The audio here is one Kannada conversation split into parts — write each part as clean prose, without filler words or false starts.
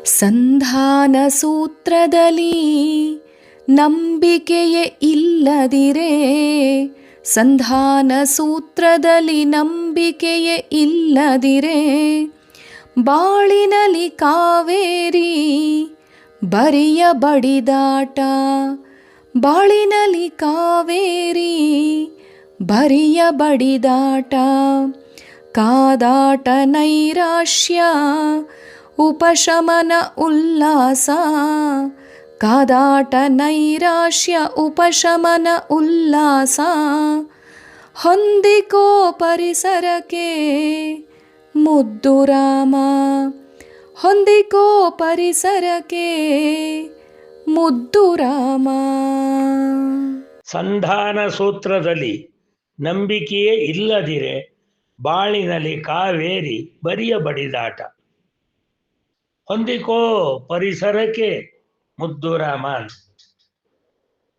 ಸಂಧಾನ ಸೂತ್ರದಲ್ಲಿ ನಂಬಿಕೆಯೇ ಇಲ್ಲದಿರೆ, ಸಂಧಾನ ಸೂತ್ರದಲ್ಲಿ ನಂಬಿಕೆಯೇ ಇಲ್ಲದಿರೆ, ಬಾಳಿನಲ್ಲಿ ಕಾವೇರಿ ಬರಿಯ ಬಡಿದಾಟ, ಬಾಳಿನಲ್ಲಿ ಕಾವೇರಿ ಬರಿಯ ಬಡಿದಾಟ, ಕಾದಾಟ ನೈರಾಶ್ಯ ಉಪಶಮನ ಉಲ್ಲಾಸ, ಕಾದಾಟ ನೈರಾಶ್ಯ ಉಪಶಮನ ಉಲ್ಲಾಸ, ಹೊಂದಿಕೋ ಪರಿಸರಕ್ಕೆ ಮುದ್ದು ರಾಮ, ಹೊಂದಿಕೋ ಪರಿಸರಕ್ಕೆ ಮುದ್ದು ರಾಮ. ಸಂಧಾನ ಸೂತ್ರದಲ್ಲಿ ನಂಬಿಕೆಯೇ ಇಲ್ಲದಿರೆ, ಬಾಳಿನಲ್ಲಿ ಕಾವೇರಿ ಬರಿಯ ಬಡಿದಾಟ, ಹೊಂದಿಕೋ ಪರಿಸರಕ್ಕೆ ಮುದ್ದು ರಾಮ.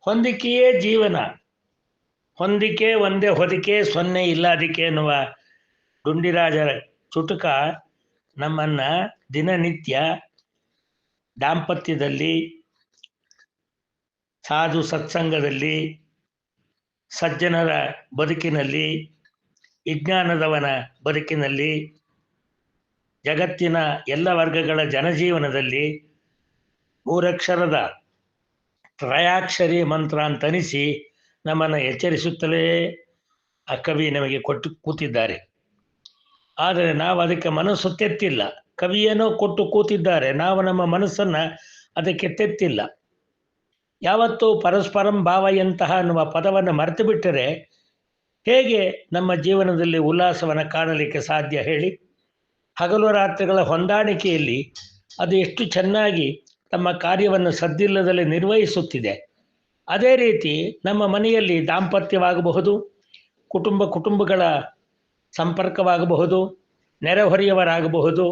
ಹೊಂದಿಕೆಯೇ ಜೀವನ, ಹೊಂದಿಕೆ ಒಂದೇ ಹೊದಿಕೆ ಸೊನ್ನೆ ಇಲ್ಲ ಅದಕ್ಕೆ ಎನ್ನುವ ಡುಂಡಿರಾಜರ ಚುಟುಕ ನಮ್ಮನ್ನ ದಿನನಿತ್ಯ ದಾಂಪತ್ಯದಲ್ಲಿ, ಸಾಧು ಸತ್ಸಂಗದಲ್ಲಿ, ಸಜ್ಜನರ ಬದುಕಿನಲ್ಲಿ, ವಿಜ್ಞಾನದವನ ಬದುಕಿನಲ್ಲಿ, ಜಗತ್ತಿನ ಎಲ್ಲ ವರ್ಗಗಳ ಜನಜೀವನದಲ್ಲಿ ಮೂರಕ್ಷರದ ತ್ರಯಾಕ್ಷರಿ ಮಂತ್ರ ಅಂತನಿಸಿ ನಮ್ಮನ್ನು ಎಚ್ಚರಿಸುತ್ತಲೇ ಆ ಕವಿ ನಮಗೆ ಕೊಟ್ಟು ಕೂತಿದ್ದಾರೆ. ಆದರೆ ನಾವು ಅದಕ್ಕೆ ಮನಸ್ಸು ತೆತ್ತಿಲ್ಲ. ಕವಿಯೇನೋ ಕೊಟ್ಟು ಕೂತಿದ್ದಾರೆ, ನಾವು ನಮ್ಮ ಮನಸ್ಸನ್ನು ಅದಕ್ಕೆ ತೆತ್ತಿಲ್ಲ. ಯಾವತ್ತೂ ಪರಸ್ಪರಂ ಭಾವಯಂತಹ ಅನ್ನುವ ಪದವನ್ನು ಮರೆತು ಬಿಟ್ಟರೆ ಹೇಗೆ ನಮ್ಮ ಜೀವನದಲ್ಲಿ ಉಲ್ಲಾಸವನ್ನು ಕಾಣಲಿಕ್ಕೆ ಸಾಧ್ಯ ಹೇಳಿ? ಹಗಲು ರಾತ್ರಿಗಳ ಹೊಂದಾಣಿಕೆಯಲ್ಲಿ ಅದು ಎಷ್ಟು ಚೆನ್ನಾಗಿ ತಮ್ಮ ಕಾರ್ಯವನ್ನು ಸದ್ದಿಲ್ಲದಲ್ಲಿ ನಿರ್ವಹಿಸುತ್ತಿದೆ. ಅದೇ ರೀತಿ ನಮ್ಮ ಮನೆಯಲ್ಲಿ ದಾಂಪತ್ಯವಾಗಬಹುದು, ಕುಟುಂಬಗಳ ಸಂಪರ್ಕವಾಗಬಹುದು, ನೆರೆಹೊರೆಯವರಾಗಬಹುದು,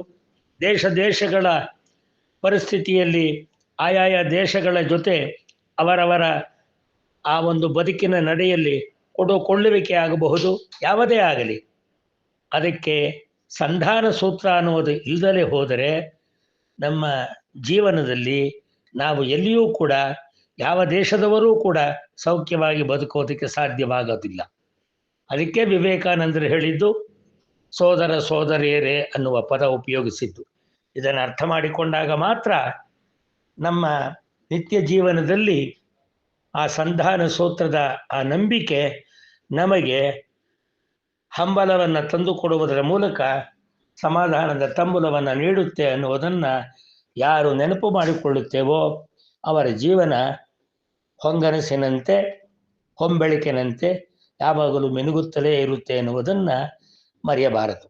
ದೇಶಗಳ ಪರಿಸ್ಥಿತಿಯಲ್ಲಿ ಆಯಾಯ ದೇಶಗಳ ಜೊತೆ ಅವರವರ ಆ ಒಂದು ಬದುಕಿನ ನಡೆಯಲ್ಲಿ ಕೊಳ್ಳುವಿಕೆ ಆಗಬಹುದು. ಯಾವುದೇ ಆಗಲಿ, ಅದಕ್ಕೆ ಸಂಧಾನ ಸೂತ್ರ ಅನ್ನುವುದು ಇಲ್ಲದಲೇ ಹೋದರೆ ನಮ್ಮ ಜೀವನದಲ್ಲಿ ನಾವು ಎಲ್ಲಿಯೂ ಕೂಡ, ಯಾವ ದೇಶದವರೂ ಕೂಡ ಸೌಖ್ಯವಾಗಿ ಬದುಕೋದಕ್ಕೆ ಸಾಧ್ಯವಾಗೋದಿಲ್ಲ. ಅದಕ್ಕೆ ವಿವೇಕಾನಂದರು ಹೇಳಿದ್ದು ಸೋದರ ಸೋದರಿಯರೇ ಅನ್ನುವ ಪದ ಉಪಯೋಗಿಸಿದ್ದು. ಇದನ್ನು ಅರ್ಥ ಮಾಡಿಕೊಂಡಾಗ ಮಾತ್ರ ನಮ್ಮ ನಿತ್ಯ ಜೀವನದಲ್ಲಿ ಆ ಸಂಧಾನ ಸೂತ್ರದ ಆ ನಂಬಿಕೆ ನಮಗೆ ಹಂಬಲವನ್ನು ತಂದುಕೊಡುವುದರ ಮೂಲಕ ಸಮಾಧಾನದ ತಂಬುಲವನ್ನು ನೀಡುತ್ತೆ ಅನ್ನುವುದನ್ನು ಯಾರು ನೆನಪು ಮಾಡಿಕೊಳ್ಳುತ್ತೇವೋ ಅವರ ಜೀವನ ಹೊಂಗನಸಿನಂತೆ, ಹೊಂಬೆಳಕಿನಂತೆ ಯಾವಾಗಲೂ ಮಿನುಗುತ್ತಲೇ ಇರುತ್ತೆ ಎನ್ನುವುದನ್ನು ಮರೆಯಬಾರದು.